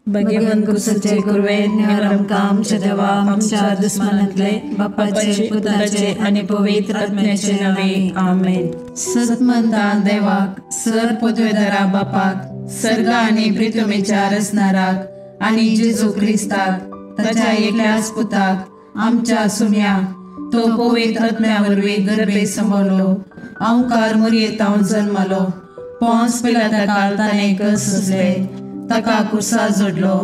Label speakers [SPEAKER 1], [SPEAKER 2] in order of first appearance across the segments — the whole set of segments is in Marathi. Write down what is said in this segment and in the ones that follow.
[SPEAKER 1] भगवान कुसचे कुरवे न्यारम काम देवा आमच्या दुश्मनातले बापाचे पुत्राचे आणि पवित्र आत्म्याचे नावे आमेन। सतमंता देवाक सर पदवेदारा बापाक सर्ग आणि पृथ्वीच्या रचणाराक आणि जेजू ख्रिस्ताक ताच्या एकल्याच पुताक आमच्या सुम्याक तो पवित्र आत्म्यावरवी गर्भे संभवलो ओंकार मरियेतावन जन्मलो पोंस पिलाता काळ ताणे कसले ताका कुसा जोडलो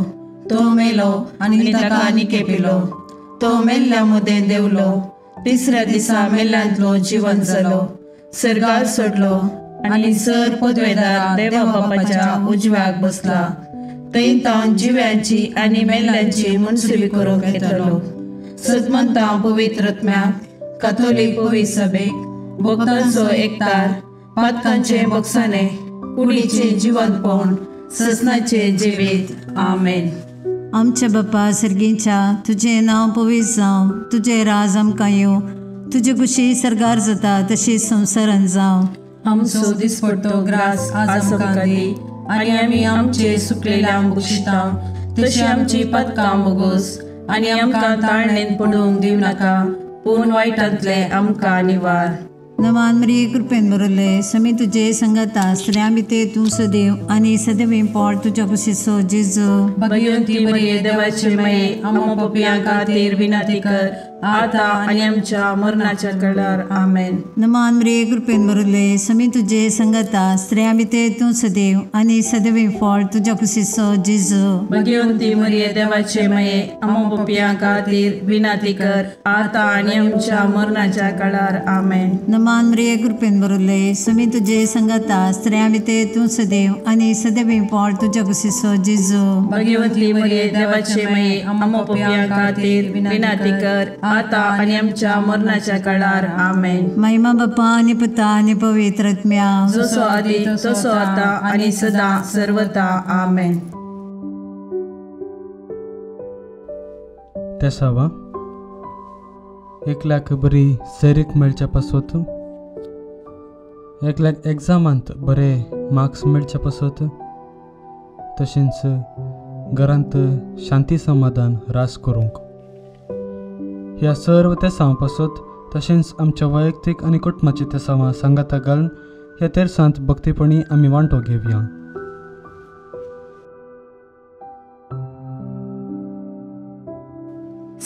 [SPEAKER 1] तो मेलो आणि ताका निकेपिलो तो मेल्ल्या मुदे देवलो तिसऱ्या दिसा मेल्ल्यांतलो जीवन जालो सर्गार सोडलो आणि सर पदवेदार देवा बापाच्या उजव्याक बसला थंय तावन जिव्यांची आणि मेल्ल्यांची मुनसिबी करूंक येतलो। सतमंता पवित्र आत्म्याक कॅथोलिक पवित्र सभेक भक्तांचो एकतार पातकांचे बक्षाने कुडीचे जिवंतपण ससनाचे जिवीत आमेन।
[SPEAKER 2] आमच्या बापा सर्गींच्या तुझे नाव पवित्र जावं तुझे राज आमकां येवं तुझे कुशी सरगार जाता तशी संवसारांत जावं।
[SPEAKER 1] आमचो दिसपट्टो ग्रास आज आमकां दी आनी आमी आमचे सुकलेल्यांक बक्षिता तशी आमची पदकां बोगोस आनी आमकां ताळणेन पडूंक दिव नाका पूण वायटांतले आमकां निवार।
[SPEAKER 2] नमान मरिये कृपेन बरले समी तुझे संगता स्त्रियां भितर तूं सदैव आनी सदैव पोट तुझ्या कुशीचो जेजू।
[SPEAKER 1] भगवंती मरिये देवाचे माये आमो पापियां खातीर विनंती कर आता आनी आमच्या मरणाच्या काळार आमेन।
[SPEAKER 2] नमान मरिये कृपेन बरले समी तुझे संगता स्त्रियां भितर तूं सदैव आनी सदैव पोट तुझ्या कुशीचो जेजू।
[SPEAKER 1] भगवंती मरिये देवाचे माये आमो पापियां खातीर विनंती कर आता आनी आमच्या मरणाच्या काळार आमेन।
[SPEAKER 2] नमान मरिये कृपेन बरले समी तुझे संगता स्त्रियां भितर तूं सदैव आनी सदैव पोट तुझ्या कुशीचो जेजू।
[SPEAKER 1] भगवंती मरिये देवाचे माये आमो पापियां खातीर विनंती कर आता आणि आमच्या मरणाच्या काळार आमेन।
[SPEAKER 2] महिमा बापा आणि पुता आणि पवित्र आत्म्या
[SPEAKER 1] जसो आदी तसो आता आणि सदा सर्वदा आमेन।
[SPEAKER 3] तेसावा एकल्याक बरी सैरीक मेळच्या पासत एकल्याक एग्जामांत बरे मार्क्स मेळच्या पासत तशेंच घरांत शांती समाधान रास करूंक ह्या सर्व तेसां पासत तशेंच आमच्या वैयक्तीक आनी कुटुंबाची तेसावां सांगाता घालून ह्या तेरसांत भक्तीपणी आमी वांटो घेवया।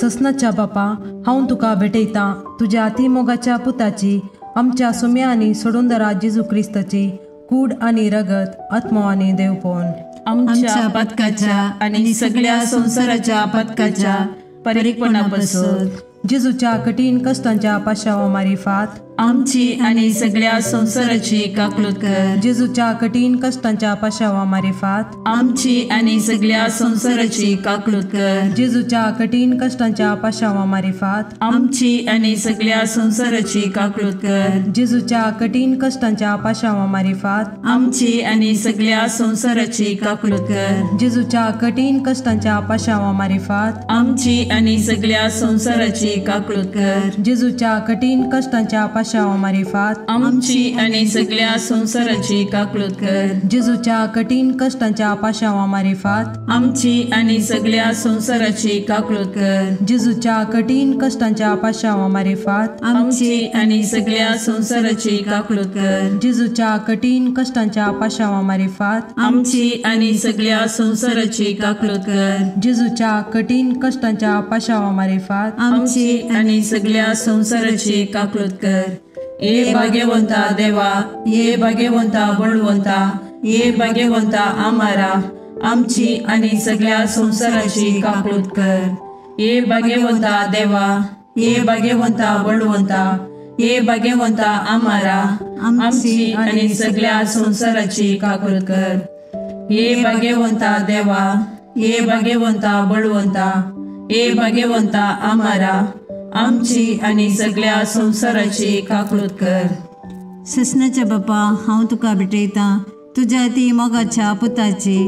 [SPEAKER 1] ससनाच्या बापा हांव तुका भेटयतां तुज्या अतिमोगाच्या पुताची आमच्या सुम्या आनी सोडूनदरा जेजू क्रिस्ताची कूड आनी रगत आत्मो आनी देवपण आमच्या पदकाच्या आनी सगळ्या संवसाराच्या पदकाच्या परीकपणा बसत जेजूच्या कठीण कश्टांच्या पाशावा मारिफात आमची आणि सगळ्या संवसाराची काकलूत कर। जेजूच्या कठीण कश्टांच्या पाशावा मारिफात आमची आणि सगळ्या संवसाराची काकलूत कर। जेजूच्या कठीण कश्टांच्या पाशावा मारिफात आमची आणि सगळ्या संवसाराची काकलूत कर। जेजूच्या कठीण कश्टांच्या पाशावा मारिफात आमची आणि सगळ्या संवसाराची काकलूत कर। जेजूच्या कठीण कश्टांच्या पाशावा मारिफात आमची आणि सगळ्या संवसाराची काकलूत कर। जेजूच्या कठीण कश्टांच्या पाशावा मारिफात आमची आणि सगळ्या संवसाराची काकलूत कर। जेजूच्या कठीण कश्टांच्या पाशावा मारिफात आमची आणि सगळ्या संवसाराची काकलूत कर। जेजूच्या कठीण कश्टांच्या पाशावा मारिफात आमची आणि सगळ्या संवसाराची काकलूत कर। जेजूच्या कठीण कश्टांच्या पाशावा मारिफात आमची आणि सगळ्या संवसाराची काकलूत कर। जेजूच्या कठीण कश्टांच्या पाशावा मारिफात आमची आणि सगळ्या संवसाराची काकलूत कर। ये भाग्यवंता देवा ये भाग्यवंता बळवंता ये भाग्यवंता आम्हारा आमची आणि सगळ्या संवसाराची काकलूत कर। ये भाग्यवंता देवा ये भाग्यवंता बळवंता ये भाग्यवंता आम्हारा आमची आणि सगळ्या संवसाराची काकलूत कर। ये भाग्यवंता देवा ये भाग्यवंता बळवंता
[SPEAKER 4] हे भाग्यवंता आम्हारा आमची आणि सगळ्या संसाराची काकूळट कर.
[SPEAKER 2] ससनाच्या बापा हांव तुका भेटयतां तुज्या ती मोगाच्या पुताची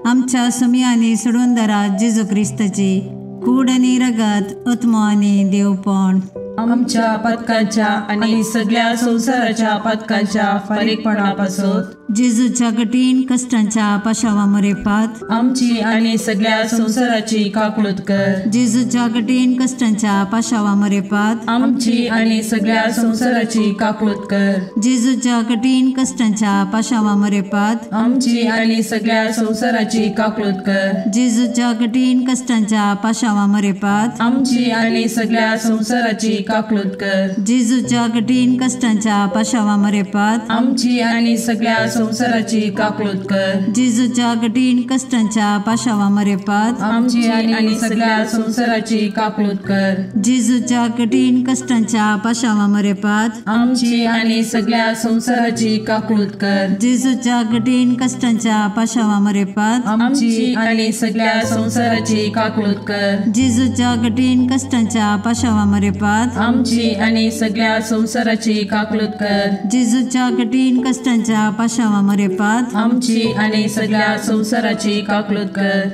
[SPEAKER 2] आमच्या सुमयांनी सोडून दरा जेजू क्रिस्ताची कूड आनी रगत आत्मो आनी देवपण
[SPEAKER 4] आमच्या पथकांच्या आणि सगळ्या संसाराच्या पथकांच्या फारीकपणापासून
[SPEAKER 2] जेजूच्या कठीण कष्टांच्या पाशावा मरेपात
[SPEAKER 4] आमची आणि सगळ्या संसाराची काकूळट कर.
[SPEAKER 2] जेजूच्या कठीण कष्टांच्या पाशावा मरेपात
[SPEAKER 4] आमची आणि सगळ्या संसाराची काकूळट कर.
[SPEAKER 2] जेजूच्या कठीण कष्टांच्या पाशावा मरेपात
[SPEAKER 4] आमची आणि सगळ्या संसाराची काकूळट कर.
[SPEAKER 2] जेजूच्या कठीण कष्टांच्या पाशावा मरेपात
[SPEAKER 4] आमची आणि सगळ्या संसाराची काकूळट कर.
[SPEAKER 2] जेजूच्या कठीण कष्टांच्या पाशावा मरेपात
[SPEAKER 4] आमची आणि सगळ्या संसाराची काकूळट कर.
[SPEAKER 2] जेजूच्या कठीण कष्टांच्या पाशावा मरेपात
[SPEAKER 4] आमची आणि सगळ्या संसाराची काकूळट कर.
[SPEAKER 2] जेजूच्या कठीण कष्टांच्या पाशावा मरेपात
[SPEAKER 4] आमची आणि सगळ्या संसाराची काकूळट कर.
[SPEAKER 2] जेजूच्या कठीण कष्टांच्या पाशावा मरेपात
[SPEAKER 4] आमची आणि सगळ्या संसाराची काकूळट कर.
[SPEAKER 2] जेजूच्या कठीण कष्टांच्या पाशावा मरेपात
[SPEAKER 4] आमची आणि सगळ्या संसाराची काकूळट कर.
[SPEAKER 2] जेजूच्या कठीण कष्टांच्या पाशावा मरेपात
[SPEAKER 4] आमची आणि सगळ्या संसाराची काकूळट कर.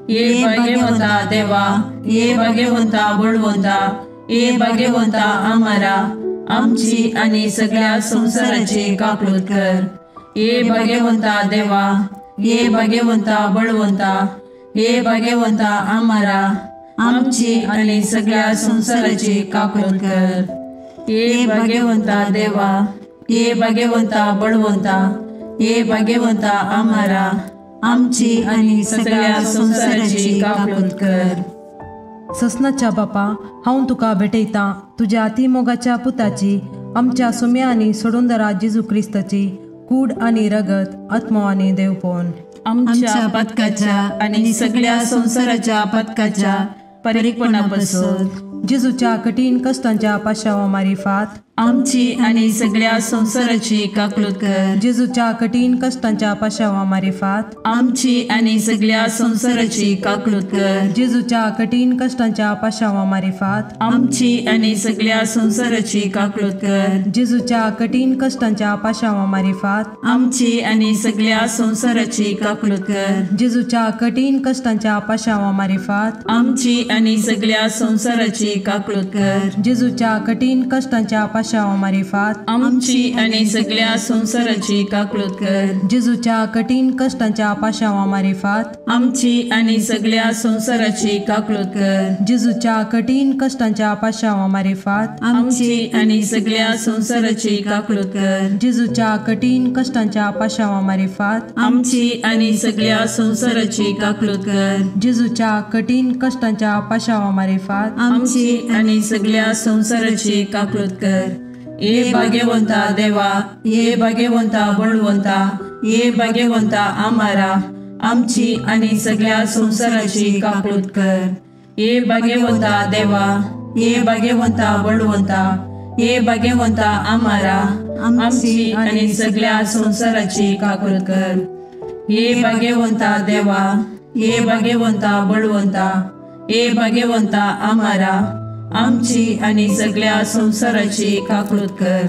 [SPEAKER 4] ये भाग्यवंता देवा, ये भाग्यवंता बळवंता, ये भाग्यवंता आम्हारा आमची आणि सगळ्या संसाराची काकूळट कर. ये भाग्यवंता देवा, ये भाग्यवंता बळवंता, ये भाग्यवंता आम्हारा आमची आणि सगळ्या संसाराची काकूळट कर. ये भाग्यवंता देवा, ये भाग्यवंता बळवंता, ये भाग्यवंता आम्हारा आमची आणि सगळ्या संसाराची काकूळट कर.
[SPEAKER 1] ससनाच्या बापा हांव तुका भेटयतां तुज्या अतिमोगाच्या पुताची आमच्या सुमयांनी सोडून दरा जेजू क्रिस्ताची कूड आनी रगत आत्मो आनी देवपण
[SPEAKER 4] आमच्या पथकाच्या आणि सगळ्या संसाराच्या पथकाच्या फारीकपणापासून
[SPEAKER 1] जेजूच्या कठीण कष्टांच्या पाशावा मारिफात
[SPEAKER 4] आमची आणि सगळ्या संसाराची काकूळट कर.
[SPEAKER 1] जेजूच्या कठीण कष्टांच्या पाशावा मारिफात
[SPEAKER 4] आमची आणि सगळ्या संसाराची काकूळट कर.
[SPEAKER 1] जेजूच्या कठीण कष्टांच्या पाशावा मारिफात
[SPEAKER 4] आमची आणि सगळ्या संसाराची काकूळट कर.
[SPEAKER 1] जेजूच्या कठीण कष्टांच्या पाशावा मारिफात
[SPEAKER 4] आमची आणि सगळ्या संसाराची काकूळट कर.
[SPEAKER 1] जेजूच्या कठीण कष्टांच्या पाशावा मारिफात
[SPEAKER 4] आमची आणि सगळ्या संसाराची काकूळट कर.
[SPEAKER 1] जेजूच्या कठीण कष्टांच्या पाशावा मारिफात
[SPEAKER 4] आमची आणि सगळ्या संसाराची काकूळट कर.
[SPEAKER 1] जेजूच्या कठीण कष्टांच्या पाशावा मारिफात
[SPEAKER 4] आमची आणि सगळ्या संसाराची काकूळट कर.
[SPEAKER 1] जेजूच्या कठीण कष्टांच्या पाशावा मारिफात
[SPEAKER 4] आमची आणि सगळ्या संसाराची काकूळट कर.
[SPEAKER 1] जेजूच्या कठीण कष्टांच्या पाशावा मारिफात
[SPEAKER 4] आमची आणि सगळ्या संसाराची काकूळट कर.
[SPEAKER 1] जेजूच्या कठीण कष्टांच्या पाशावा मारिफात
[SPEAKER 4] आमची आणि सगळ्या संसाराची काकूळट कर. ये भाग्यवंता देवा, ये भाग्यवंता बळवंता, ये भाग्यवंता आम्हारा आमची आणि सगळ्या संसाराची काकूळट कर. ये भाग्यवंता देवा, ये भाग्यवंता बळवंता, ये भाग्यवंता आम्हारा आमची आणि सगळ्या संसाराची काकूळट कर. ये भाग्यवंता देवा, ये भाग्यवंता बळवंता, ये भाग्यवंता आम्हारा आमची आणि सगळ्या संसाराची काकूळट कर.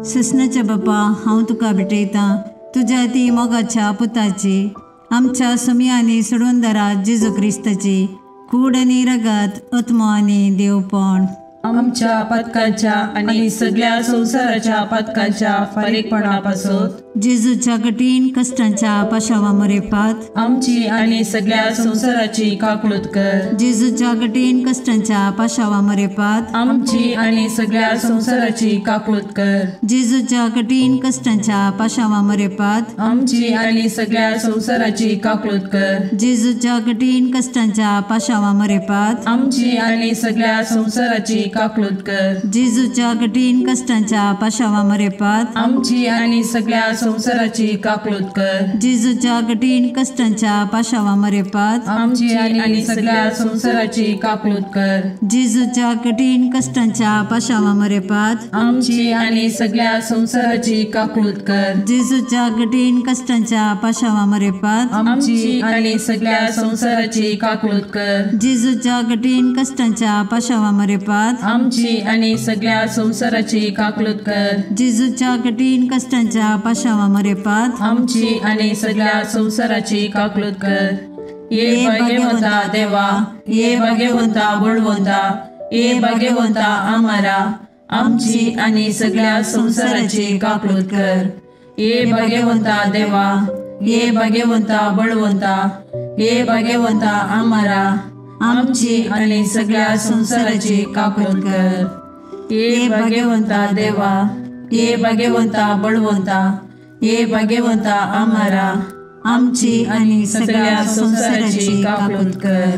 [SPEAKER 2] ससनाच्या बापा हांव तुका भेटयतां तुज्या ती मोगाच्या पुताची आमच्या सुमयांनी सोडून दरा जेजू क्रिस्ताची कूड आनी रगत आत्मो आनी देवपण
[SPEAKER 4] आमच्या पथकाच्या आणि सगळ्या संसाराच्या पथकाच्या फारीकपणापासून
[SPEAKER 2] जेजूच्या कठीण कष्टांच्या पाशावा मरेपात
[SPEAKER 4] आमची आणि सगळ्या संसाराची काकूळट कर.
[SPEAKER 2] जेजूच्या कठीण कष्टांच्या पाशावा मरेपात
[SPEAKER 4] आमची आणि सगळ्या संसाराची काकूळट कर.
[SPEAKER 2] जेजूच्या कठीण कष्टांच्या पाशावा मरेपात
[SPEAKER 4] आमची आणि सगळ्या संसाराची काकूळट कर.
[SPEAKER 2] जेजूच्या कठीण कष्टांच्या पाशावा मरेपात
[SPEAKER 4] आमची आणि सगळ्या संसाराची काकूळट कर.
[SPEAKER 2] जेजूच्या कठीण कष्टांच्या पाशावा मरेपात
[SPEAKER 4] आमची आणि सगळ्या संसाराची काकलूत कर.
[SPEAKER 2] जेजूच्या कठीण कष्टांच्या पाशावा मरेपात
[SPEAKER 4] आमची आणि सगळ्या संसाराची काकलूत कर.
[SPEAKER 2] जेजूच्या कठीण कष्टांच्या पाशावा मरेपात
[SPEAKER 4] आमची आणि सगळ्या संसाराची काकलूत कर.
[SPEAKER 2] जेजूच्या कठीण कष्टांच्या पाशावा मरेपात
[SPEAKER 4] आमची आणि सगळ्या संसाराची काकलूत कर.
[SPEAKER 2] जेजूच्या कठीण कष्टांच्या पाशावा मरेपात
[SPEAKER 4] आमची आणि सगळ्या संसाराची काकलूत कर.
[SPEAKER 2] जेजूच्या कठीण कष्टांच्या पाशावा मरेपात
[SPEAKER 4] आमची आणि सगळ्या संसाराची काकलूत कर. ये भाग्यवंता देवा, ये भाग्यवंता बळवंता, ये भाग्यवंता आम्हारा, आमची आणि सगळ्या संसाराची काकलूत कर. ये भाग्यवंता देवा, ये भाग्यवंता बळवंता, ये भाग्यवंता आम्हारा, आमची आणि सगळ्या संसाराची काकलूत कर. ये भाग्यवंता देवा, ये भाग्यवंता बळवंता, ये भाग्यवंता आम्हारा, आमची आणि सगळ्या संसाराची काकलूत कर.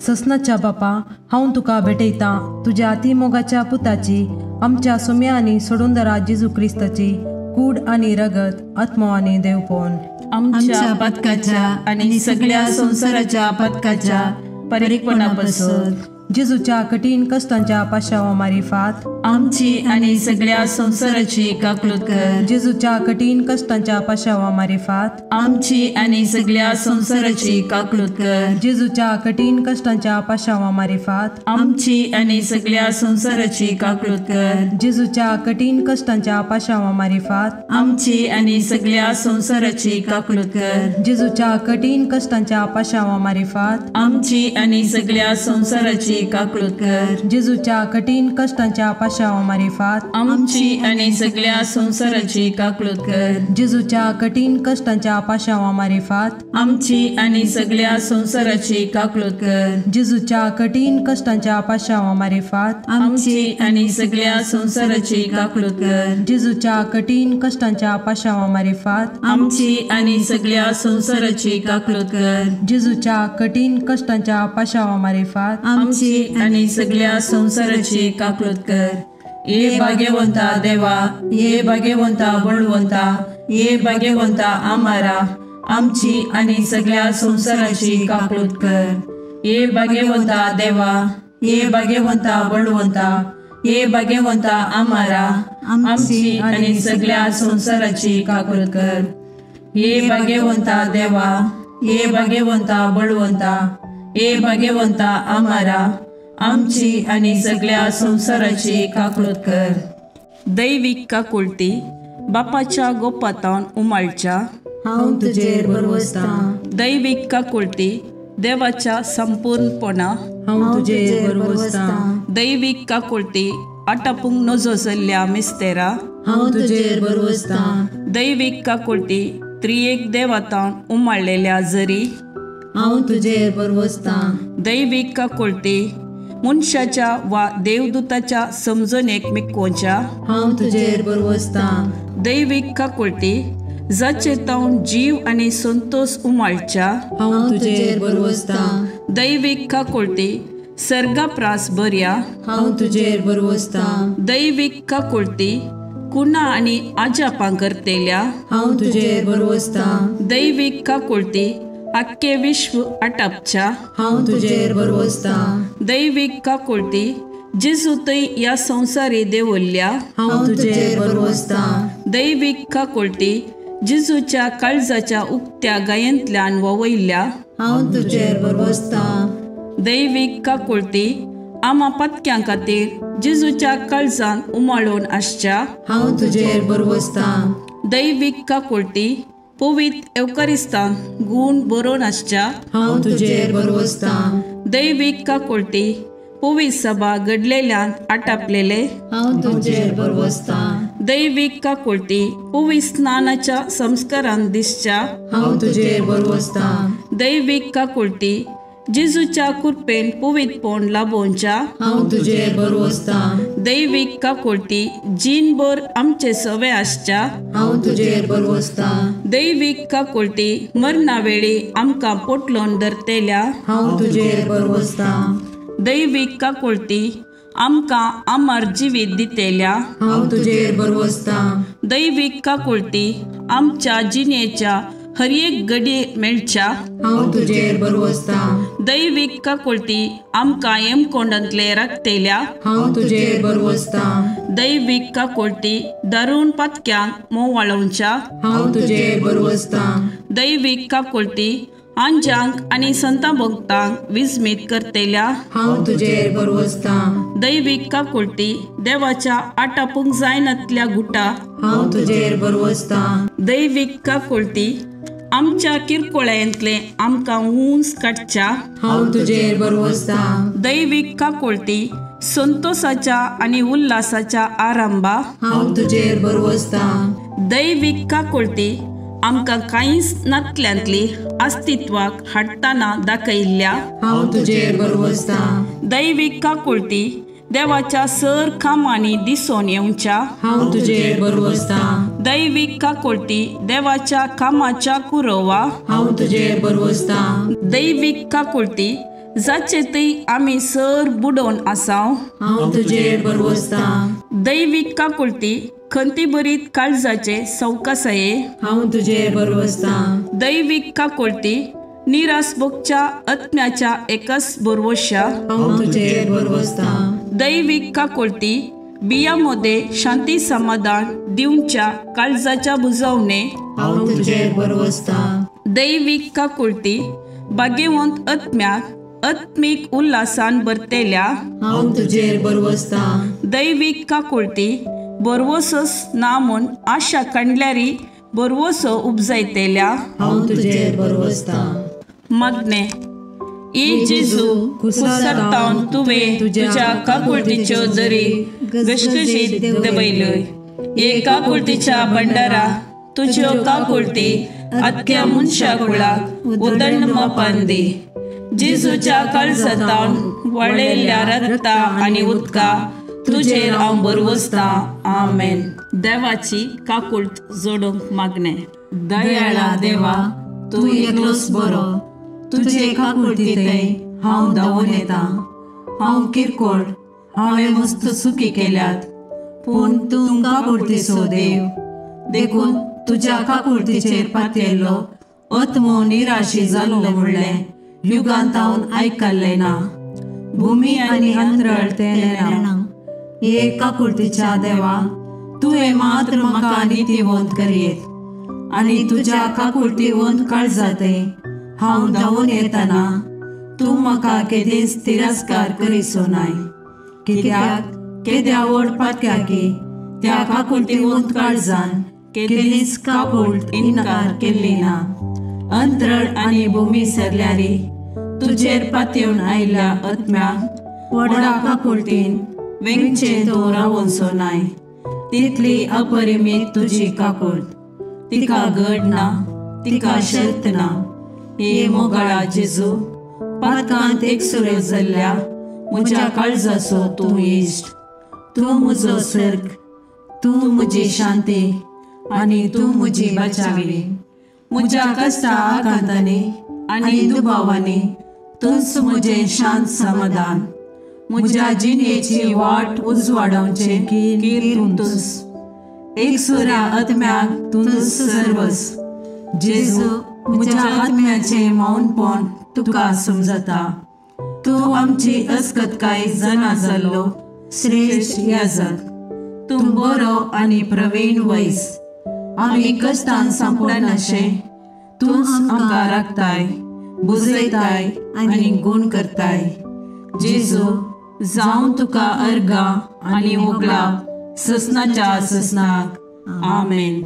[SPEAKER 1] ससनाच्या बापा, हांव तुका भेटयता तुज्या अतिमोगाच्या पुताची, आमच्या सुम्या आनी सोडूंदरा जेजू क्रिस्ताची कूड आनी रगत, आत्मो आनी देवपण.
[SPEAKER 4] आमच्या पदकाच्या आणि सगळ्या संसाराच्या पदकाच्या परीकपणापासून
[SPEAKER 1] जेजूच्या कठीण कष्टांच्या पाशावा मारिफात
[SPEAKER 4] आमची आणि सगळ्या संसाराची काकलूत कर.
[SPEAKER 1] जेजूच्या कठीण कष्टांच्या पाशावा मारिफात
[SPEAKER 4] आमची आणि सगळ्या संसाराची काकलूत कर.
[SPEAKER 1] जेजूच्या कठीण कष्टांच्या पाशावा मारिफात
[SPEAKER 4] आमची आणि सगळ्या संसाराची काकलूत कर.
[SPEAKER 1] जेजूच्या कठीण कष्टांच्या पाशावा मारिफात
[SPEAKER 4] आमची आणि सगळ्या संसाराची काकलूत कर.
[SPEAKER 1] जेजूच्या कठीण कष्टांच्या पाशावा मारिफात
[SPEAKER 4] आमची आणि सगळ्या संसाराची काकलूत कर.
[SPEAKER 1] जेजूच्या कठीण कष्टांच्या पाशावा मारिफात
[SPEAKER 4] आमची आणि सगळ्या संसाराची काकलूत कर.
[SPEAKER 1] जेजूच्या कठीण कष्टांच्या पाशावा मारिफात
[SPEAKER 4] आमची आणि सगळ्या संसाराची काकलूत कर.
[SPEAKER 1] जेजूच्या कठीण कष्टांच्या पाशावा मारिफात
[SPEAKER 4] आमची आणि सगळ्या संसाराची काकलूत कर.
[SPEAKER 1] जेजूच्या कठीण कष्टांच्या पाशावा मारिफात
[SPEAKER 4] आमची आणि सगळ्या संसाराची काकलूत कर.
[SPEAKER 1] जेजूच्या कठीण कष्टांच्या पाशावा मारिफात
[SPEAKER 4] आमची आणि सगळ्या संसाराची काकलूत कर. ये भाग्यवंता देवा, ये भाग्यवंता बळवंता, ये भाग्यवंता आम्हारा, आमची आणि सगळ्या संसाराची काकलूत कर. ये भाग्यवंता देवा, ये भाग्यवंता बळवंता, ये भाग्यवंता आम्हारा, आमची आणि सगळ्या संसाराची काकलूत कर. ये भाग्यवंता देवा, ये भाग्यवंता बळवंता, ये भाग्यवंता आम्हारा, आमची आणि सगळ्या संसाराची काकलूत कर. दैविक काकुळटी बापाच्या गोपातान उमाळच्या
[SPEAKER 2] हांव तुजेर बरवसता.
[SPEAKER 4] दैविक काकुळटी देवाच्या संपूर्णपणा
[SPEAKER 1] हांव तुजेर बरवसता.
[SPEAKER 4] दैविक काकुळटी आटापूंक नजो जाल्ल्या मिस्तेरा
[SPEAKER 1] हांव तुजेर बरवसता.
[SPEAKER 4] दैविक काकुळटी त्रिएक देवातान उमाळलेल्या जरी
[SPEAKER 1] हांव तुजेर बरवसता.
[SPEAKER 4] दैविक काकुळटी मनशाच्या वा देवदूताच्या समजणेक मिकोवच्या
[SPEAKER 1] हांव तुजेर बरवसता.
[SPEAKER 4] दैविक काकुळटी जाचे तावन जीव आणि संतोष उमाळच्या
[SPEAKER 1] हांव तुजेर बरवसता.
[SPEAKER 4] दैविक काकुळटी सर्गाप्रास बऱ्या
[SPEAKER 1] हांव तुजेर बरवसता.
[SPEAKER 4] दैविक काकुळटी कुणा आणि आजापां करतेल्या
[SPEAKER 1] हांव तुजेर बरवसता.
[SPEAKER 4] दैविक काकुळटी आख्खे विश्व आटापच्या
[SPEAKER 1] हांव तुजेर बरवसता.
[SPEAKER 4] दैविक काकुळटी जेजू थंय ह्या संवसारी देवल्ल्या
[SPEAKER 1] हांव तुजेर बरवसता.
[SPEAKER 4] दैविक काकुळटी जेजूच्या काळजाच्या उक्त्या गायंतल्यान ववयल्या
[SPEAKER 1] हांव तुजेर बरवसता.
[SPEAKER 4] दैविक काकुळटी आमा पत्क्यां खातीर जेजूच्या काळजान उमाळून आसच्या
[SPEAKER 1] हांव तुजेर बरवसता.
[SPEAKER 4] दैविक काकुळटी पवित्र एवकारिस्तान गूण बरोवन आसच्या
[SPEAKER 1] हांव तुजेर बरवसता.
[SPEAKER 4] दैविक काकुळटी पवित्र सभा घडलेल्यान आटापलेले
[SPEAKER 1] हांव तुजेर बरवसता.
[SPEAKER 4] दैविक काकुळटी पवित्र स्नानाच्या संस्कारान दिसच्या
[SPEAKER 1] हांव तुजेर बरवसता.
[SPEAKER 4] दैविक काकुळटी जेजूच्या कृपेन पवित्रपण लाभोवच्या
[SPEAKER 1] हांव तुजेर बरवसता.
[SPEAKER 4] दैविक काकुळटी जीनभर आमचे सवे आसच्या
[SPEAKER 1] हांव तुजेर बरवसता.
[SPEAKER 4] दैविक काकुळटी मरणा वेळी आमकां पोटलोन धरतेल्या
[SPEAKER 1] हांव तुजेर बरवसता.
[SPEAKER 4] दैविक काकुळटी आमकां अमर जिवीत दितेल्या
[SPEAKER 1] हांव तुजेर बरवसता.
[SPEAKER 4] दैवीक काकुळटी आमच्या जिणेच्या हर एक घडी मेळच्या
[SPEAKER 1] हांव तुजेर बरवसता.
[SPEAKER 4] दैवीक काकुळटी आमकां हेमकोंडांतले राखतेल्या
[SPEAKER 1] हांव तुजेर बरवसता.
[SPEAKER 4] दैवीक काकुळटी दारूण पातक्यांक मोव वाळोवच्या
[SPEAKER 1] हांव तुजेर बरवसता.
[SPEAKER 4] दैवीक काकुळटी आंजांक आनी संतां भोगतांक विस्मीत करतेल्या
[SPEAKER 1] हांव तुजेर बरवसता.
[SPEAKER 4] दैवीक काकुळटी देवाच्या आटापूंक जायनातल्या गुटा
[SPEAKER 1] हांव तुजेर बरवसता.
[SPEAKER 4] दैवीक काकुळटी आमच्या किरकोळ्यांतले आमकां ऊंच काडच्या
[SPEAKER 1] हांव तुजेर बरवसता.
[SPEAKER 4] दैवीक काकुळटी संतोषाच्या आनी उल्हासाच्या आरंभा
[SPEAKER 1] हांव तुजेर बरवसता.
[SPEAKER 4] दैवीक काकुळटी आमकां कांयच नातल्यांतली अस्तित्वाक हाडटाना दाखयल्ल्या
[SPEAKER 1] हांव तुजेर बरवसता.
[SPEAKER 4] दैवीक काकुळटी देवाच्या सर कामांनी दिसून येवच्या
[SPEAKER 1] हांव तुजेर बरवसता.
[SPEAKER 4] दैवीक काकुळटी देवाच्या कामाच्या कुरवा
[SPEAKER 1] हांव तुजेर बरवसता.
[SPEAKER 4] दैवीक काकुळटी जाचेतय आमी सर बुडोवन आसाव
[SPEAKER 1] हांव तुजेर बरवसता.
[SPEAKER 4] दैवीक काकुळटी खंती बरीत काळजाचे सवकासये
[SPEAKER 1] हांव तुजेर बरवसता.
[SPEAKER 4] दैवीक काकुळटी निरास भोगच्या आत्म्याच्या एकच बरवश्या
[SPEAKER 1] हांव तुजेर बरवसता.
[SPEAKER 4] दैवीक काकुळटी बियामध्ये शांती समाधान दिवच्या काळजाच्या बुजवणे
[SPEAKER 1] हांव तुजेर बरवसता.
[SPEAKER 4] दैवीक काकुळटी भाग्यवंत आत्म्याक आत्मीक उल्हासान भरतेल्या
[SPEAKER 1] हांव तुजेर बरवसता.
[SPEAKER 4] दैवीक काकुळटी बरवसोस ना म्हूण आशा काडल्यारी बरवसो उपजायतेल्या
[SPEAKER 1] हांव तुजेर बरवसता.
[SPEAKER 4] मागणे ई जेजू कुसरतावन तुवें तुज्या काकुळटीच्यो दरी गशगशीत दबयल्योय. हे काकुळटीच्या भंडारा तुज्यो काकुळटी आख्या मनशा कुळाक उदंड मापान दी. जेजूच्या काळजांतावन वळयल्ल्या रगता आनी उदका तुजेर हांव बरवसता. आमेन. देवाची काकुळट जोडूंक मागणे. दयाळा देवा
[SPEAKER 2] तूं एकलोच बरो. तुजे काकुळटीतय हांव धांवून येता. हांव किरकोळ, हांवें मस्त चुकी केल्यात, पूण तूं काकुळटीचो देव. देखून तुज्या काकुळटीचेर पातयल्लो आत्मो निराशी जाल्लो म्हणलें युगांतावन आयकल्लें ना. भुमी आनी अंतराळ तेलेना. हे काकुळटीच्या देवा, तुवें मात्र म्हाका नितीवंत करीत आनी तुज्या काकुळटीवंत काळजातय हांव धांवून येतना तूं म्हाका केदेंच तिरस्कार करीसो नाय. कित्याक केद्या व्हड पातक्याकी त्या काकुळटीवंत काळजान केदेंच काकुळट इन्कार केल्ली ना. अंतराळ आनी भुमी सरल्यारी तुजेर पातयेवन आयिल्ल्या आत्म्याक व्हडा काकुळटीन वेंगचे तो रावोसो नाय. तितली अपरिमीत तुजी काकुळट. तिका घड ना, तिका शर्त ना. हे मोगाळा जेजू, पातकांत एकसुरे जाल्ल्या म्हज्या काळजाचो तूं इश्ट. तूं म्हजो सर्ग, तूं म्हजी शांती आनी तूं म्हजी बचावी. म्हज्या कश्टा आकांतांनी आनी दुबावांनी तूंच म्हजें शांत समाधान. म्हज्या जिणेची वाट उजवाडोवचें कीर तूंच. एकसुऱ्या आत्म्याक तूंच सर्वस. जेजू, म्हज्या आत्म्याचें मौनपण तुका समजता. तूं आमची अस्कतकाय जाणा जाल्लो श्रेश्ठ याजक. तूं बरो आनी प्रवीण वैस. आमी कश्टान सांपडनाशे तूंच आमकां राखताय, बुजयताय आनी गूण करताय. जेजू, जावं तुका अर्गा आनी व्हंकला ससनाच्या ससनाक. आमेन.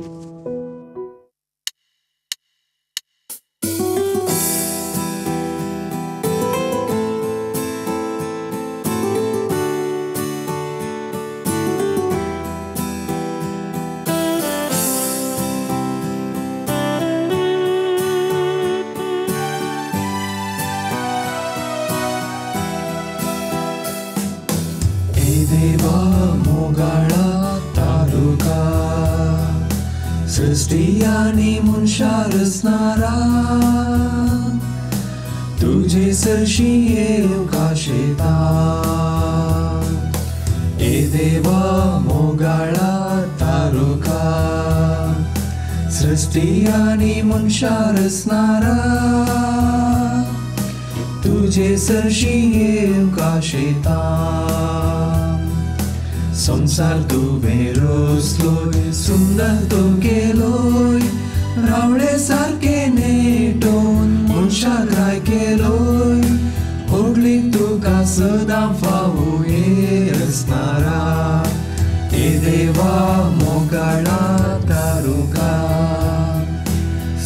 [SPEAKER 5] देवा मोगाळा तालुका सृष्टी आनी मनशा रचणारा तुझे सरशी येवकाशेता. सृष्टी आनी मनशां रचणारा तुझे सरशी येवंक आशेता संसार तुवें रचलोय सुंदर तो केलोय रावळे सारके नेटोवन मनशाक राय केलोय ओगलीक तुका सदां फावो हे रचणारा हे देवा मोगाळा तारुका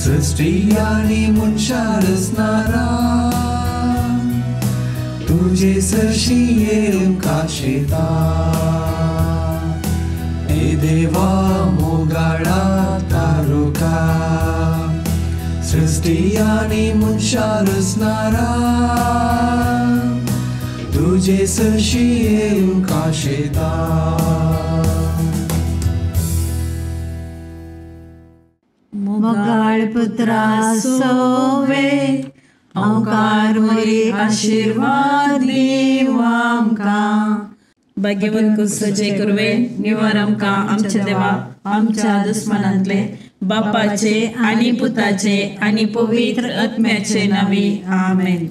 [SPEAKER 5] सृष्टी आनी मनशां रचणारा तुझे सरशी येवंक आशेता हे देवा मोगाळा तारुका सृष्टी आनी मनशां रचणारा तुझे सरशी येवंक आशेता
[SPEAKER 2] मोगाळ पुत्रा सोवे ओंकार मरी आशीर्वाद दीव आमकां
[SPEAKER 4] भाग्यवान कुसचे कुरवे निवार आमकां आमच्या देवा आमच्या दुस्मनांतले बापाचे आनी पुताचे आनी पवित्र आत्म्याचे नावी आमेन.